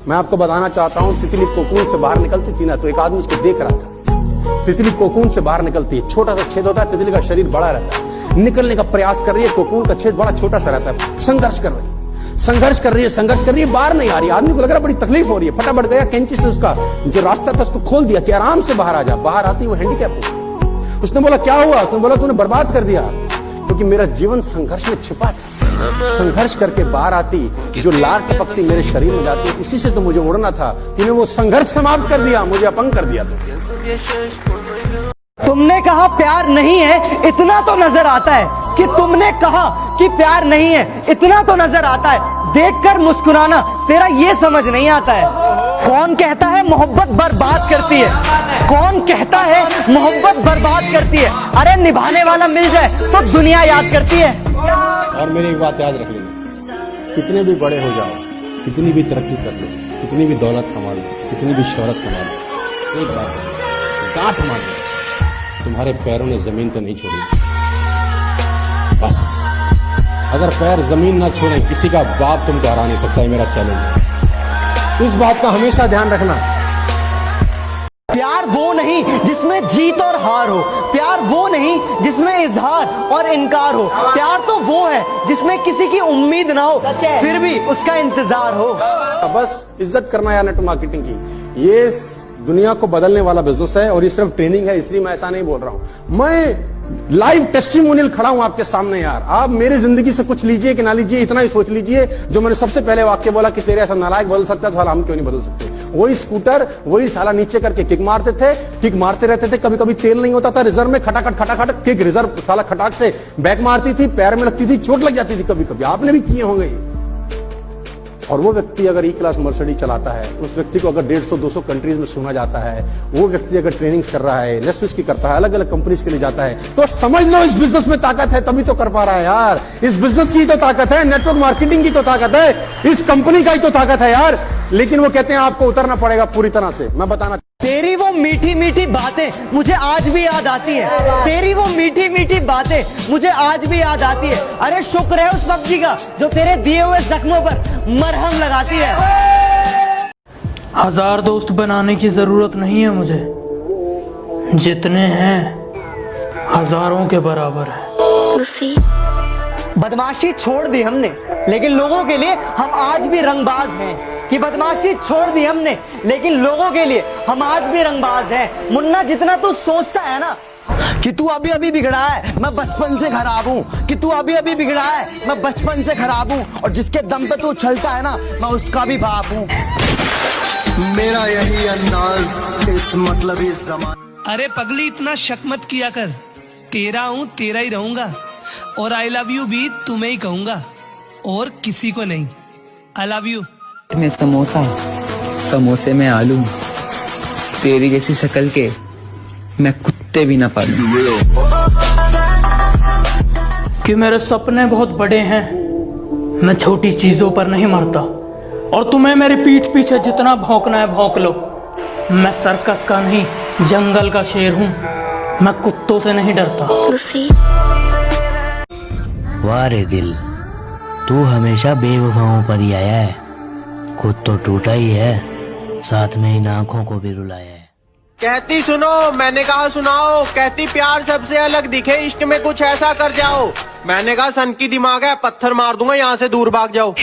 मैं आपको बताना चाहता हूँ, तितली कोकून से बाहर निकलती थी ना, तो एक आदमी उसको देख रहा था। तितली कोकून से बाहर निकलती है, छोटा सा छेद होता है, तितली का शरीर बड़ा रहता है, निकलने का प्रयास कर रही है, कोकून का छेद बड़ा छोटा सा रहता है, संघर्ष कर रही है, बाहर नहीं आ रही। आदमी को लग रहा है बड़ी तकलीफ हो रही है, फटाफट गया कैंची से उसका जो रास्ता था उसको खोल दिया कि आराम से बाहर आ जा। बाहर आती वो हैंडीकैप हो। उसने बोला क्या हुआ? उसने बोला तूने बर्बाद कर दिया, क्योंकि मेरा जीवन संघर्ष में छिपा था। संघर्ष करके बाहर आती, जो लार टपकती मेरे शरीर में जाती, उसी से तो मुझे उड़ना था। तूने वो संघर्ष समाप्त कर दिया, मुझे अपंग कर दिया। तुमने कहा प्यार नहीं है, इतना तो नजर आता है कि तुमने कहा कि प्यार नहीं है, इतना तो नजर आता है। देखकर मुस्कुराना तेरा ये समझ नहीं आता है। कौन कहता है मोहब्बत बर्बाद करती है? कौन कहता है मोहब्बत बर्बाद करती है? अरे निभाने वाला मिल जाए तो दुनिया याद करती है। और मेरी एक बात याद रख लेना, कितने भी बड़े हो जाओ, कितनी भी तरक्की कर लो, कितनी भी दौलत कमा लो, कितनी भी शोहरत कमा लो, एक बात गांठ मार लो, तुम्हारे पैरों ने जमीन तो नहीं छोड़ी। बस अगर पैर जमीन ना छोड़े, किसी का बाप तुमको हरा नहीं सकता है, मेरा चैलेंज है। इस बात का हमेशा ध्यान रखना। प्यार वो नहीं जिसमें जीत और हार हो, प्यार वो नहीं जिसमें इजहार और इनकार हो, प्यार तो वो है जिसमें किसी की उम्मीद ना हो फिर भी उसका इंतजार हो। बस इज्जत करना यार नेटवर्क मार्केटिंग की, ये दुनिया को बदलने वाला बिजनेस है, और ये सिर्फ ट्रेनिंग है, इसलिए मैं ऐसा नहीं बोल रहा हूं। मैं लाइव टेस्टिमोनियल खड़ा हूं आपके सामने यार। आप मेरी जिंदगी से कुछ लीजिए कि ना लीजिए, इतना ही सोच लीजिए, जो मैंने सबसे पहले वाक्य बोला कि तेरे ऐसा नालायक बदल सकता है, तो हम क्यों नहीं बदल सकते। वही स्कूटर, वही साला नीचे करके किक मारते थे, किक मारते रहते थे, कभी कभी तेल नहीं होता था रिजर्व में, खटाखट किक रिजर्व साला खटाक से बैक मारती थी, पैर में लगती थी, चोट लग जाती थी कभी कभी। आपने भी किए होंगे। और वो व्यक्ति अगर ई क्लास मर्सिडीज चलाता है, उस व्यक्ति को अगर 150-200 कंट्रीज में सुना जाता है, वो व्यक्ति अगर ट्रेनिंग्स कर रहा है, नेटवर्क की करता है, अलग अलग कंपनीज के लिए जाता है, तो समझ लो इस बिजनेस में ताकत है, तभी तो कर पा रहा है यार। इस बिजनेस की तो ताकत है, नेटवर्क मार्केटिंग की तो ताकत है, इस कंपनी का ही तो ताकत है यार। लेकिन वो कहते हैं आपको उतरना पड़ेगा पूरी तरह से। मैं बताना, तेरी वो मीठी मीठी बातें मुझे आज भी याद आती है, तेरी वो मीठी मीठी बातें मुझे आज भी याद आती है। अरे शुक्र है उस पबजी का जो तेरे दिए हुए जख्मों पर मरहम लगाती है। 1000 दोस्त बनाने की जरूरत नहीं है मुझे, जितने हैं हजारों के बराबर है। बदमाशी छोड़ दी हमने, लेकिन लोगों के लिए हम आज भी रंगबाज हैं। कि बदमाशी छोड़ दी हमने, लेकिन लोगों के लिए हम आज भी रंगबाज हैं। मुन्ना जितना तू सोचता है ना कि तू अभी अभी बिगड़ा है, मैं बचपन से खराब हूँ, कि तू अभी अभी बिगड़ा है, मैं बचपन से खराब हूँ, और जिसके दम पे तू चलता है ना, मैं उसका भी बाप हूँ। मेरा यही अंदाज इस मतलब इस ज़माने। अरे पगली इतना शक मत किया कर, तेरा हूँ तेरा ही रहूंगा, और आई लव यू भी तुम्हें ही कहूंगा और किसी को नहीं। I love you. में समोसा, समोसे में आलू, तेरी जैसी शक्ल के मैं कुत्ते भी ना पालूं। कि मेरे सपने बहुत बड़े हैं, मैं छोटी चीजों पर नहीं मरता, और तुम्हें मेरी पीठ पीछे जितना भौंकना है भौंक लो। मैं सर्कस का नहीं जंगल का शेर हूँ, मैं कुत्तों से नहीं डरता। वाह रे दिल, तू हमेशा बेवफाओं पर ही आया है, खुद तो टूटा ही है, साथ में इन आंखों को भी रुलाया है। कहती सुनो, मैंने कहा सुनाओ, कहती प्यार सबसे अलग दिखे, इश्क में कुछ ऐसा कर जाओ। मैंने कहा सन की दिमाग है, पत्थर मार दूंगा, यहाँ से दूर भाग जाओ।